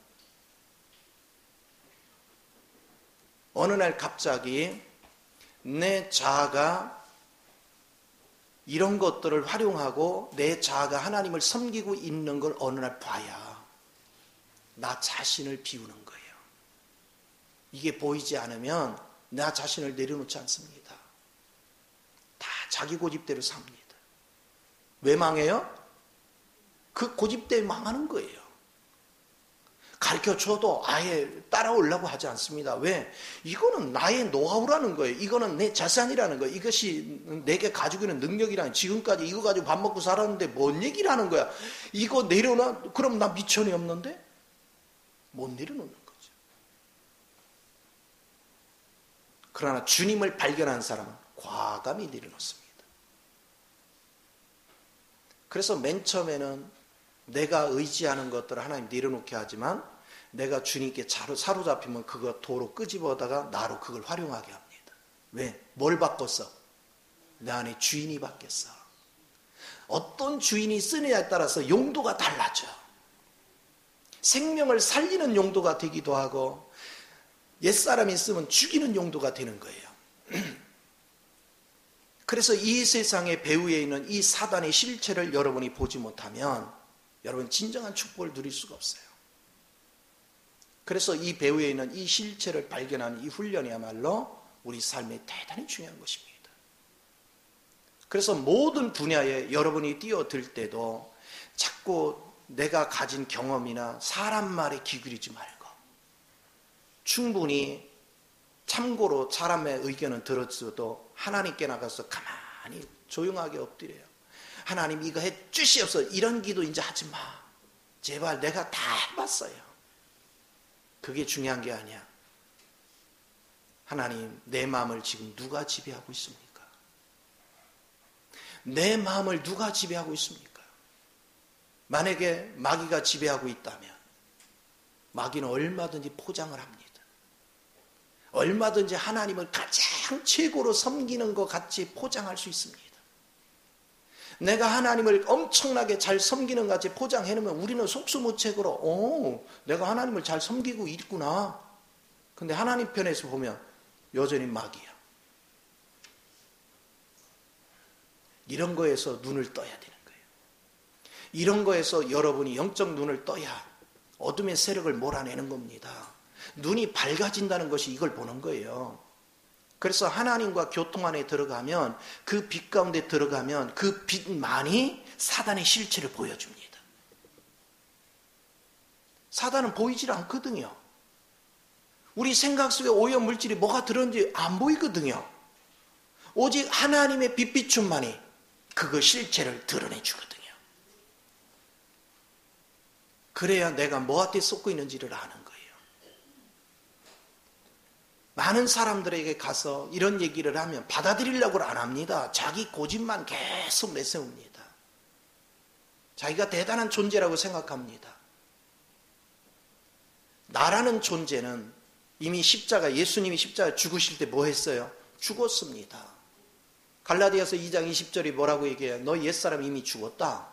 어느 날 갑자기 내 자아가 이런 것들을 활용하고 내 자아가 하나님을 섬기고 있는 걸 어느 날 봐야 나 자신을 비우는 거예요. 이게 보이지 않으면 나 자신을 내려놓지 않습니다. 다 자기 고집대로 삽니다. 왜 망해요? 그 고집대로 망하는 거예요. 가르쳐줘도 아예 따라오려고 하지 않습니다. 왜? 이거는 나의 노하우라는 거예요. 이거는 내 자산이라는 거예요. 이것이 내게 가지고 있는 능력이라는 지금까지 이거 가지고 밥 먹고 살았는데 뭔 얘기를 하는 거야. 이거 내려놔? 그럼 나 미천이 없는데? 못 내려놓는 거죠. 그러나 주님을 발견한 사람은 과감히 내려놓습니다. 그래서 맨 처음에는 내가 의지하는 것들을 하나님 내려놓게 하지만 내가 주님께 사로잡히면 그거 도로 끄집어다가 나로 그걸 활용하게 합니다. 왜? 뭘 바꿨어? 내 안에 주인이 바뀌었어. 어떤 주인이 쓰느냐에 따라서 용도가 달라져. 생명을 살리는 용도가 되기도 하고 옛사람이 쓰면 죽이는 용도가 되는 거예요. 그래서 이 세상의 배후에 있는 이 사단의 실체를 여러분이 보지 못하면 여러분 진정한 축복을 누릴 수가 없어요. 그래서 이 배후에 있는 이 실체를 발견하는 이 훈련이야말로 우리 삶에 대단히 중요한 것입니다. 그래서 모든 분야에 여러분이 뛰어들 때도 자꾸 내가 가진 경험이나 사람 말에 귀 기울이지 말고 충분히 참고로 사람의 의견은 들었어도 하나님께 나가서 가만히 조용하게 엎드려요. 하나님 이거 해 주시옵소서. 이런 기도 이제 하지 마. 제발 내가 다 해봤어요. 그게 중요한 게 아니야. 하나님, 내 마음을 지금 누가 지배하고 있습니까? 내 마음을 누가 지배하고 있습니까? 만약에 마귀가 지배하고 있다면 마귀는 얼마든지 포장을 합니다. 얼마든지 하나님을 가장 최고로 섬기는 것 같이 포장할 수 있습니다. 내가 하나님을 엄청나게 잘 섬기는 것 같이 포장해놓으면 우리는 속수무책으로 내가 하나님을 잘 섬기고 있구나. 근데 하나님 편에서 보면 여전히 마귀야. 이런 거에서 눈을 떠야 되는 거예요. 이런 거에서 여러분이 영적 눈을 떠야 어둠의 세력을 몰아내는 겁니다. 눈이 밝아진다는 것이 이걸 보는 거예요. 그래서 하나님과 교통 안에 들어가면, 그 빛 가운데 들어가면 그 빛만이 사단의 실체를 보여줍니다. 사단은 보이질 않거든요. 우리 생각 속에 오염물질이 뭐가 들었는지 안 보이거든요. 오직 하나님의 빛비춤만이 그거 실체를 드러내주거든요. 그래야 내가 뭐한테 쏟고 있는지를 아는 거예요. 많은 사람들에게 가서 이런 얘기를 하면 받아들이려고 안 합니다. 자기 고집만 계속 내세웁니다. 자기가 대단한 존재라고 생각합니다. 나라는 존재는 이미 예수님이 십자가 죽으실 때 뭐 했어요? 죽었습니다. 갈라디아서 2장 20절이 뭐라고 얘기해요? 너 옛사람 이미 죽었다.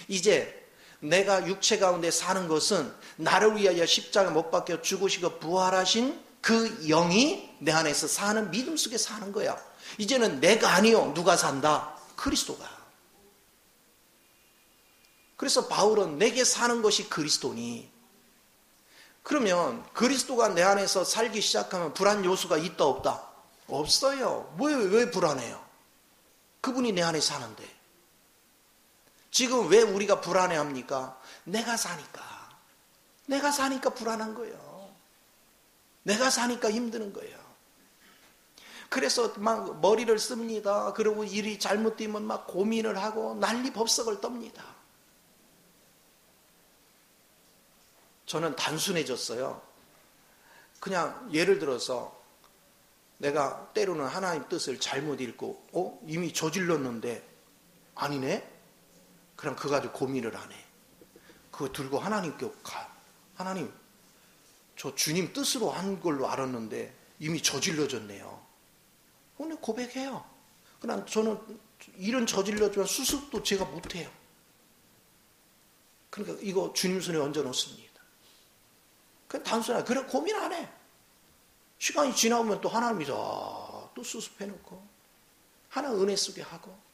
이제 내가 육체 가운데 사는 것은 나를 위하여 십자가 못 박혀 죽으시고 부활하신 그 영이 내 안에서 사는 믿음 속에 사는 거야. 이제는 내가 아니요. 누가 산다? 그리스도가. 그래서 바울은 내게 사는 것이 그리스도니, 그러면 그리스도가 내 안에서 살기 시작하면 불안 요소가 있다 없다? 없어요. 왜 불안해요? 그분이 내 안에 사는데. 지금 왜 우리가 불안해합니까? 내가 사니까 불안한 거예요. 내가 사니까 힘드는 거예요. 그래서 막 머리를 씁니다. 그리고 일이 잘못되면 막 고민을 하고 난리 법석을 떱니다. 저는 단순해졌어요. 그냥 예를 들어서 내가 때로는 하나님 뜻을 잘못 읽고 이미 저질렀는데 아니네? 그럼 그거 가지고 고민을 안 해. 그거 들고 하나님께 가. 하나님, 저 주님 뜻으로 한 걸로 알았는데 이미 저질러졌네요. 오늘 고백해요. 그냥 저는 일은 저질러지만 수습도 제가 못해요. 그러니까 이거 주님 손에 얹어놓습니다. 그냥 단순하게 그래 고민 안 해. 시간이 지나오면 또 하나님이 또 수습해놓고 하나 은혜 속에 하고.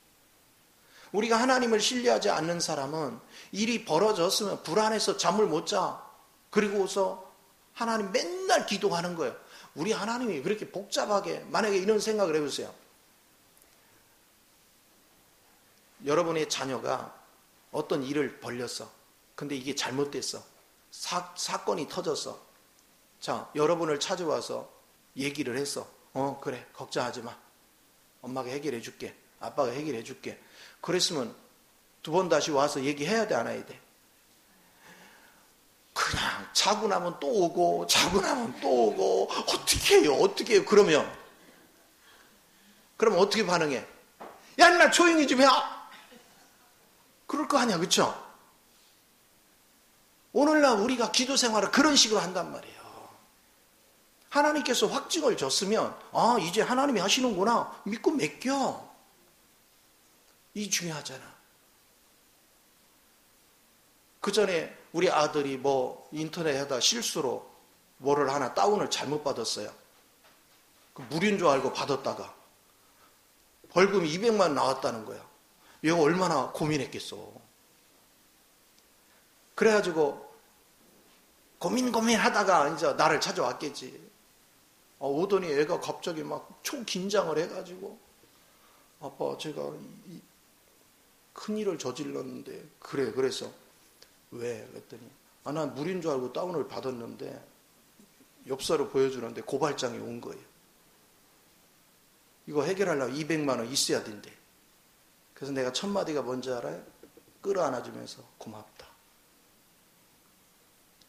우리가 하나님을 신뢰하지 않는 사람은 일이 벌어졌으면 불안해서 잠을 못 자. 그리고서 하나님 맨날 기도하는 거예요. 우리 하나님이 그렇게 복잡하게, 만약에 이런 생각을 해보세요. 여러분의 자녀가 어떤 일을 벌렸어. 근데 이게 잘못됐어. 사건이 터졌어. 자, 여러분을 찾아와서 얘기를 했어. 그래, 걱정하지 마. 엄마가 해결해 줄게. 아빠가 해결해 줄게. 그랬으면 두 번 다시 와서 얘기해야 돼, 안 해야 돼? 그냥 자고 나면 또 오고 자고 나면 또 오고 어떻게 해요? 그럼 어떻게 반응해? 야, 인마 조용히 좀 해. 그럴 거 아니야, 그렇죠? 오늘날 우리가 기도 생활을 그런 식으로 한단 말이에요. 하나님께서 확증을 줬으면 이제 하나님이 하시는구나 믿고 맡겨. 이 중요하잖아. 그 전에 우리 아들이 인터넷에다 실수로 뭐를 하나 다운을 잘못 받았어요. 그 무료인 줄 알고 받았다가 벌금이 200만 원 나왔다는 거야. 얘가 얼마나 고민했겠어. 그래가지고 고민하다가 이제 나를 찾아왔겠지. 오더니 애가 갑자기 막 초긴장을 해가지고 아빠 제가 큰일을 저질렀는데 그래서 왜? 그랬더니 난 무리인 줄 알고 다운을 받았는데 엽서를 보여주는데 고발장이 온 거예요. 이거 해결하려면 200만 원 있어야 된대. 그래서 내가 첫 마디가 뭔지 알아요? 끌어안아주면서 고맙다.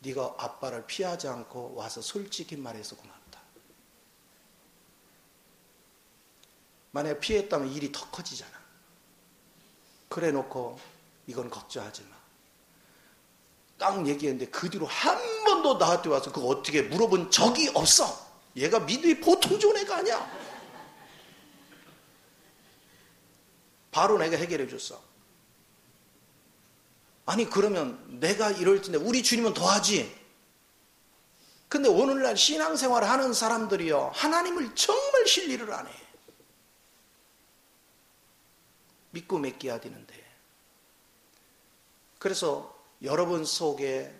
네가 아빠를 피하지 않고 와서 솔직히 말해서 고맙다. 만약에 피했다면 일이 더 커지잖아. 그래 놓고 이건 걱정하지 마. 딱 얘기했는데 그 뒤로 한 번도 나한테 와서 그거 어떻게 물어본 적이 없어. 얘가 믿음이 보통 좋은 애가 아니야. 바로 내가 해결해 줬어. 아니 그러면 내가 이럴 텐데 우리 주님은 더하지. 근데 오늘날 신앙생활을 하는 사람들이요, 하나님을 정말 신뢰를 안 해. 믿고 맡겨야 되는데. 그래서 여러분 속에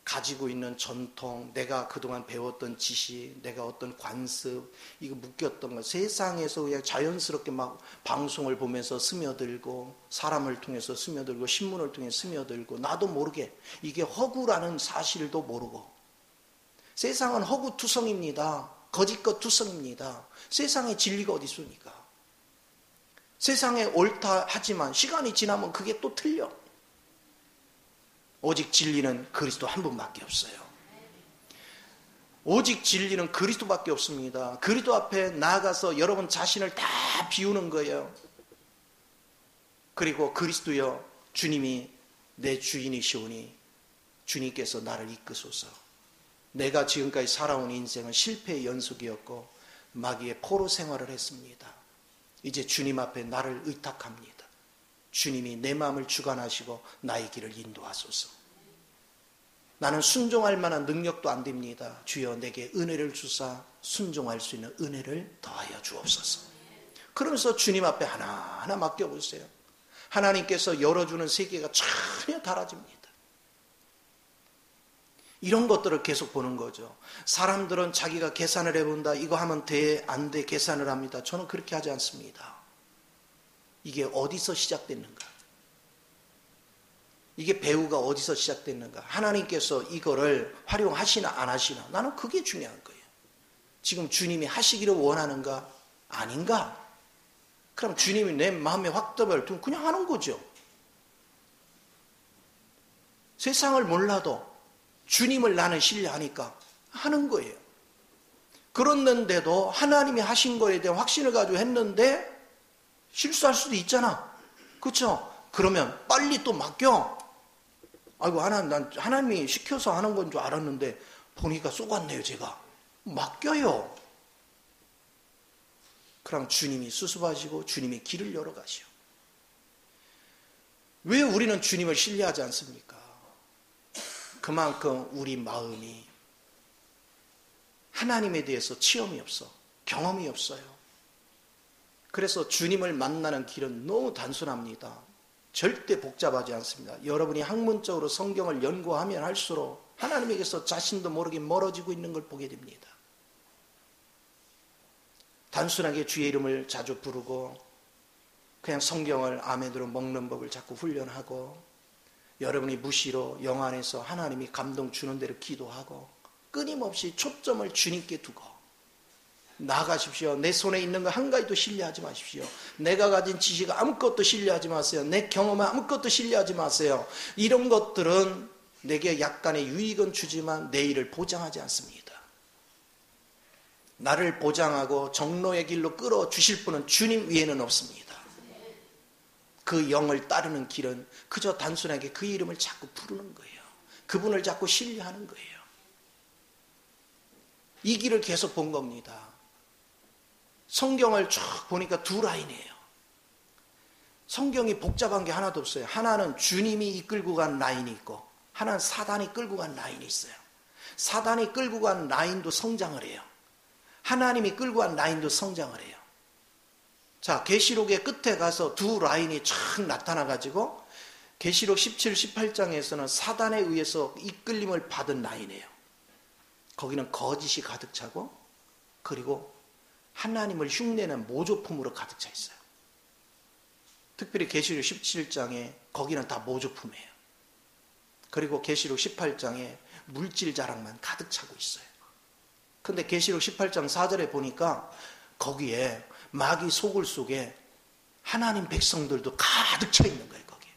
가지고 있는 전통, 내가 그동안 배웠던 지식, 내가 어떤 관습, 이거 묶였던 거, 세상에서 그냥 자연스럽게 막 방송을 보면서 스며들고, 사람을 통해서 스며들고, 신문을 통해 스며들고, 나도 모르게 이게 허구라는 사실도 모르고. 세상은 허구투성입니다. 거짓것 투성입니다. 세상에 진리가 어디 있습니까? 세상에 옳다 하지만 시간이 지나면 그게 또 틀려. 오직 진리는 그리스도 한 분밖에 없어요. 오직 진리는 그리스도밖에 없습니다. 그리스도 앞에 나아가서 여러분 자신을 다 비우는 거예요. 그리고 그리스도여, 주님이 내 주인이시오니 주님께서 나를 이끄소서. 내가 지금까지 살아온 인생은 실패의 연속이었고 마귀의 포로 생활을 했습니다. 이제 주님 앞에 나를 의탁합니다. 주님이 내 마음을 주관하시고 나의 길을 인도하소서. 나는 순종할 만한 능력도 안 됩니다. 주여 내게 은혜를 주사 순종할 수 있는 은혜를 더하여 주옵소서. 그러면서 주님 앞에 하나하나 맡겨보세요. 하나님께서 열어주는 세계가 전혀 달라집니다. 이런 것들을 계속 보는 거죠. 사람들은 자기가 계산을 해본다. 이거 하면 돼, 안 돼, 계산을 합니다. 저는 그렇게 하지 않습니다. 이게 어디서 시작됐는가? 이게 배우가 어디서 시작됐는가? 하나님께서 이거를 활용하시나 안 하시나? 나는 그게 중요한 거예요. 지금 주님이 하시기를 원하는가? 아닌가? 그럼 주님이 내 마음에 확답을 두면 그냥 하는 거죠. 세상을 몰라도 주님을 나는 신뢰하니까 하는 거예요. 그랬는데도 하나님이 하신 거에 대한 확신을 가지고 했는데 실수할 수도 있잖아. 그렇죠? 그러면 빨리 또 맡겨. 아이고, 난 하나님이 시켜서 하는 건 줄 알았는데 보니까 쏘갔네요, 제가. 맡겨요. 그럼 주님이 수습하시고 주님이 길을 열어가시오. 왜 우리는 주님을 신뢰하지 않습니까? 그만큼 우리 마음이 하나님에 대해서 체험이 없어. 경험이 없어요. 그래서 주님을 만나는 길은 너무 단순합니다. 절대 복잡하지 않습니다. 여러분이 학문적으로 성경을 연구하면 할수록 하나님에게서 자신도 모르게 멀어지고 있는 걸 보게 됩니다. 단순하게 주의 이름을 자주 부르고 그냥 성경을 아멘으로 먹는 법을 자꾸 훈련하고 여러분이 무시로 영 안에서 하나님이 감동 주는 대로 기도하고 끊임없이 초점을 주님께 두고 나아가십시오. 내 손에 있는 거 한 가지도 신뢰하지 마십시오. 내가 가진 지식 아무것도 신뢰하지 마세요. 내 경험 아무것도 신뢰하지 마세요. 이런 것들은 내게 약간의 유익은 주지만 내일을 보장하지 않습니다. 나를 보장하고 정로의 길로 끌어주실 분은 주님 외에는 없습니다. 그 영을 따르는 길은 그저 단순하게 그 이름을 자꾸 부르는 거예요. 그분을 자꾸 신뢰하는 거예요. 이 길을 계속 본 겁니다. 성경을 쭉 보니까 두 라인이에요. 성경이 복잡한 게 하나도 없어요. 하나는 주님이 이끌고 간 라인이 있고 하나는 사단이 끌고 간 라인이 있어요. 사단이 끌고 간 라인도 성장을 해요. 하나님이 끌고 간 라인도 성장을 해요. 자, 계시록의 끝에 가서 두 라인이 쫙 나타나가지고 계시록 17, 18장에서는 사단에 의해서 이끌림을 받은 라인이에요. 거기는 거짓이 가득 차고 그리고 하나님을 흉내내는 모조품으로 가득 차 있어요. 특별히 계시록 17장에 거기는 다 모조품이에요. 그리고 계시록 18장에 물질 자랑만 가득 차고 있어요. 근데 계시록 18장 4절에 보니까 거기에 마귀 소굴 속에 하나님 백성들도 가득 차 있는 거예요. 거기에.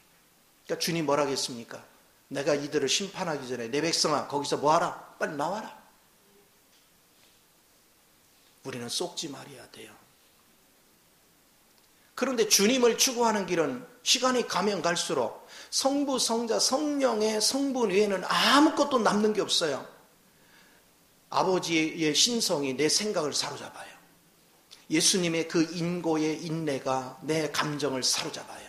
그러니까 주님 뭐라 하겠습니까? 내가 이들을 심판하기 전에 내 백성아 거기서 뭐하라? 빨리 나와라. 우리는 쏙지 말아야 돼요. 그런데 주님을 추구하는 길은 시간이 가면 갈수록 성부, 성자, 성령의 성분 외에는 아무것도 남는 게 없어요. 아버지의 신성이 내 생각을 사로잡아요. 예수님의 그 인고의 인내가 내 감정을 사로잡아요.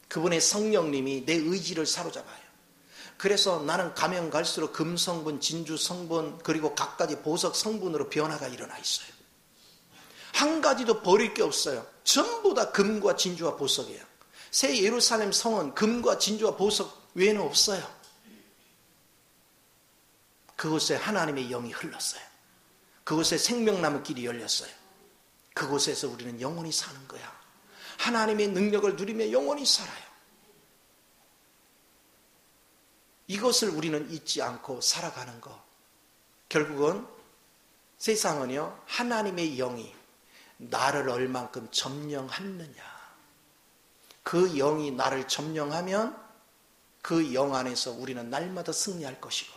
그분의 성령님이 내 의지를 사로잡아요. 그래서 나는 가면 갈수록 금성분, 진주성분, 그리고 갖가지 보석 성분으로 변화가 일어나 있어요. 한 가지도 버릴 게 없어요. 전부 다 금과 진주와 보석이에요. 새 예루살렘 성은 금과 진주와 보석 외에는 없어요. 그곳에 하나님의 영이 흘렀어요. 그곳에 생명나무 길이 열렸어요. 그곳에서 우리는 영원히 사는 거야. 하나님의 능력을 누리며 영원히 살아요. 이것을 우리는 잊지 않고 살아가는 것. 결국은 세상은요, 하나님의 영이 나를 얼만큼 점령하느냐. 그 영이 나를 점령하면 그 영 안에서 우리는 날마다 승리할 것이고,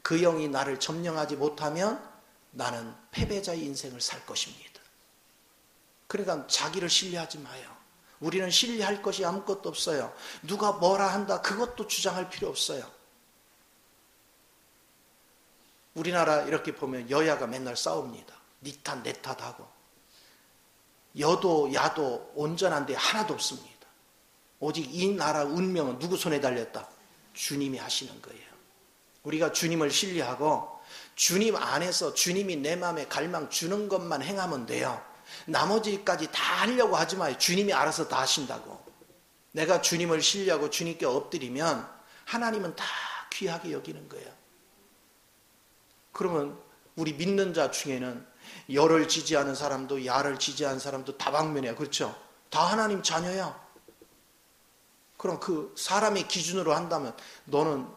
그 영이 나를 점령하지 못하면 나는 패배자의 인생을 살 것입니다. 그러니까 자기를 신뢰하지 마요. 우리는 신뢰할 것이 아무것도 없어요. 누가 뭐라 한다 그것도 주장할 필요 없어요. 우리나라 이렇게 보면 여야가 맨날 싸웁니다. 니 탓 내 탓하고. 여도 야도 온전한 데 하나도 없습니다. 오직 이 나라 운명은 누구 손에 달렸다? 주님이 하시는 거예요. 우리가 주님을 신뢰하고 주님 안에서 주님이 내 마음에 갈망 주는 것만 행하면 돼요. 나머지까지 다 하려고 하지 마요. 주님이 알아서 다 하신다고. 내가 주님을 신뢰하고 주님께 엎드리면 하나님은 다 귀하게 여기는 거예요. 그러면 우리 믿는 자 중에는 여를 지지하는 사람도 야를 지지하는 사람도 다방면이야. 그렇죠? 다 하나님 자녀야. 그럼 그 사람의 기준으로 한다면 너는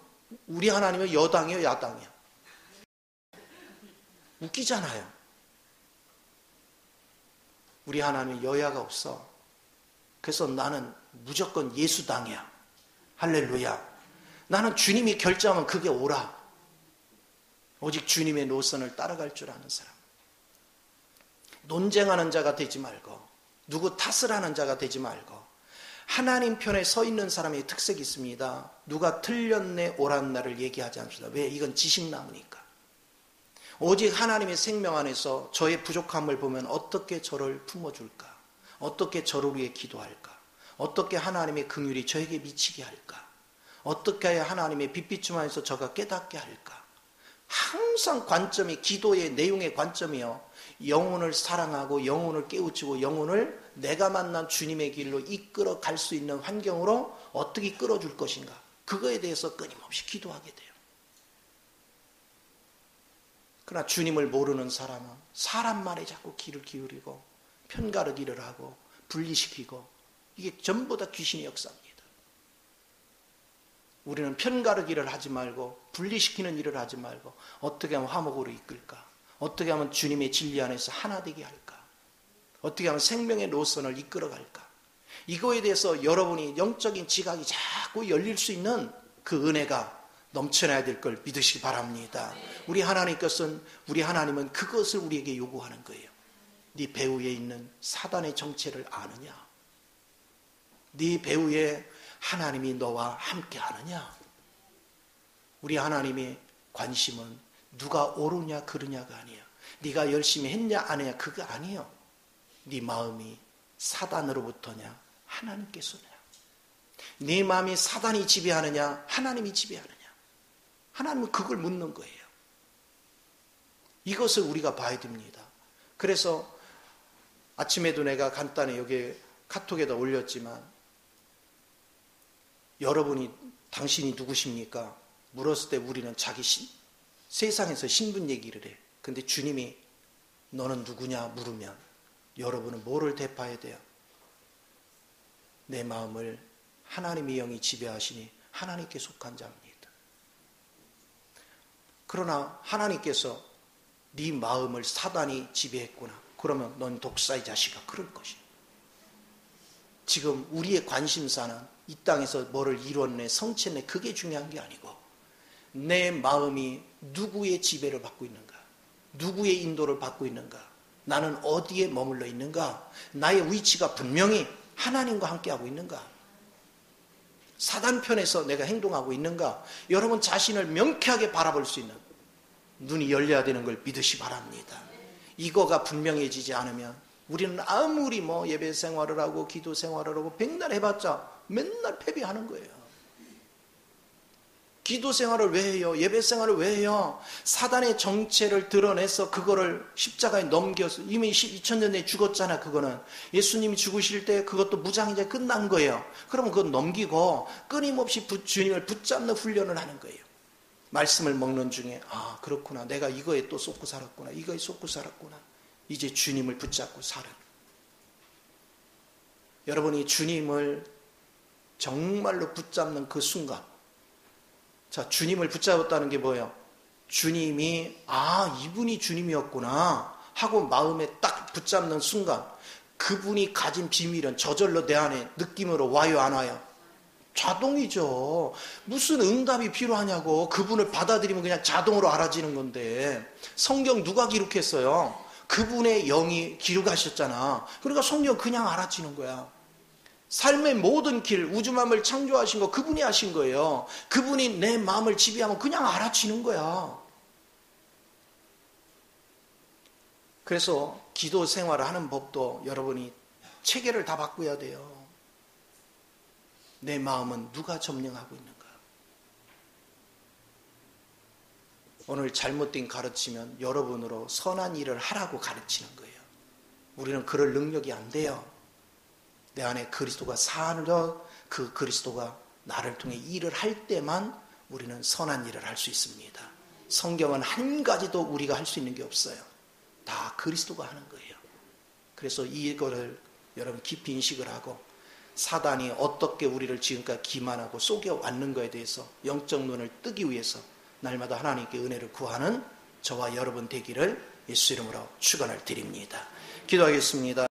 우리 하나님은 여당이야 야당이야? 웃기잖아요. 우리 하나님은 여야가 없어. 그래서 나는 무조건 예수당이야. 할렐루야. 나는 주님이 결정하면 그게 옳아. 오직 주님의 노선을 따라갈 줄 아는 사람. 논쟁하는 자가 되지 말고 누구 탓을 하는 자가 되지 말고 하나님 편에 서 있는 사람의 특색이 있습니다. 누가 틀렸네 옳았나를 얘기하지 않습니다. 왜? 이건 지식나무니까. 오직 하나님의 생명 안에서 저의 부족함을 보면 어떻게 저를 품어줄까? 어떻게 저를 위해 기도할까? 어떻게 하나님의 긍휼이 저에게 미치게 할까? 어떻게 해야 하나님의 빛비춤 안에서 저가 깨닫게 할까? 항상 관점이 기도의 내용의 관점이요. 영혼을 사랑하고 영혼을 깨우치고 영혼을 내가 만난 주님의 길로 이끌어 갈 수 있는 환경으로 어떻게 이끌어줄 것인가? 그거에 대해서 끊임없이 기도하게 돼요. 그러나 주님을 모르는 사람은 사람 말에 자꾸 귀를 기울이고 편가르기를 하고 분리시키고 이게 전부 다 귀신의 역사입니다. 우리는 편가르기를 하지 말고 분리시키는 일을 하지 말고 어떻게 하면 화목으로 이끌까? 어떻게 하면 주님의 진리 안에서 하나 되게 할까? 어떻게 하면 생명의 노선을 이끌어갈까? 이거에 대해서 여러분이 영적인 지각이 자꾸 열릴 수 있는 그 은혜가 넘쳐나야 될 걸 믿으시기 바랍니다. 우리 하나님은 그것을 우리에게 요구하는 거예요. 네 배후에 있는 사단의 정체를 아느냐? 네 배후에 하나님이 너와 함께 하느냐? 우리 하나님의 관심은 누가 옳으냐 그르냐가 아니에요. 네가 열심히 했냐 안 했냐 그거 아니에요. 네 마음이 사단으로부터냐 하나님께서냐? 네 마음이 사단이 지배하느냐 하나님이 지배하느냐? 하나님은 그걸 묻는 거예요. 이것을 우리가 봐야 됩니다. 그래서 아침에도 내가 간단히 여기 카톡에다 올렸지만 여러분이 당신이 누구십니까? 물었을 때 우리는 세상에서 신분 얘기를 해. 근데 주님이 너는 누구냐 물으면 여러분은 뭐를 대파해야 돼요? 내 마음을 하나님의 영이 지배하시니 하나님께 속한 자입니다. 그러나 하나님께서 네 마음을 사단이 지배했구나. 그러면 넌 독사의 자식아 그럴 것이야. 지금 우리의 관심사는 이 땅에서 뭐를 이뤘네 성취했네 그게 중요한 게 아니고 내 마음이 누구의 지배를 받고 있는가? 누구의 인도를 받고 있는가? 나는 어디에 머물러 있는가? 나의 위치가 분명히 하나님과 함께하고 있는가? 사단 편에서 내가 행동하고 있는가? 여러분 자신을 명쾌하게 바라볼 수 있는 눈이 열려야 되는 걸 믿으시 바랍니다. 이거가 분명해지지 않으면 우리는 아무리 예배 생활을 하고 기도 생활을 하고 백날 해봤자 맨날 패배하는 거예요. 기도 생활을 왜 해요? 예배 생활을 왜 해요? 사단의 정체를 드러내서 그거를 십자가에 넘겨서 이미 2000년 전에 죽었잖아. 그거는 예수님이 죽으실 때 그것도 무장 이제 끝난 거예요. 그러면 그거 넘기고 끊임없이 주님을 붙잡는 훈련을 하는 거예요. 말씀을 먹는 중에 그렇구나, 내가 이거에 또 쏟고 살았구나, 이거에 쏟고 살았구나, 이제 주님을 붙잡고 살은. 여러분이 주님을 정말로 붙잡는 그 순간, 자, 주님을 붙잡았다는 게 뭐예요? 주님이 이분이 주님이었구나 하고 마음에 딱 붙잡는 순간 그분이 가진 비밀은 저절로 내 안에 느낌으로 와요, 안 와요? 자동이죠. 무슨 응답이 필요하냐고. 그분을 받아들이면 그냥 자동으로 알아지는 건데, 성경 누가 기록했어요? 그분의 영이 기록하셨잖아. 그러니까 성경 그냥 알아지는 거야. 삶의 모든 길, 우주만을 창조하신 거 그분이 하신 거예요. 그분이 내 마음을 지배하면 그냥 알아지는 거야. 그래서 기도 생활을 하는 법도 여러분이 체계를 다 바꿔야 돼요. 내 마음은 누가 점령하고 있는가? 오늘 잘못된 가르치면 여러분으로 선한 일을 하라고 가르치는 거예요. 우리는 그럴 능력이 안 돼요. 내 안에 그리스도가 살아 그 그리스도가 나를 통해 일을 할 때만 우리는 선한 일을 할 수 있습니다. 성경은 한 가지도 우리가 할 수 있는 게 없어요. 다 그리스도가 하는 거예요. 그래서 이거를 여러분 깊이 인식을 하고 사단이 어떻게 우리를 지금까지 기만하고 속여왔는 것에 대해서 영적 눈을 뜨기 위해서 날마다 하나님께 은혜를 구하는 저와 여러분 되기를 예수 이름으로 축원을 드립니다. 기도하겠습니다.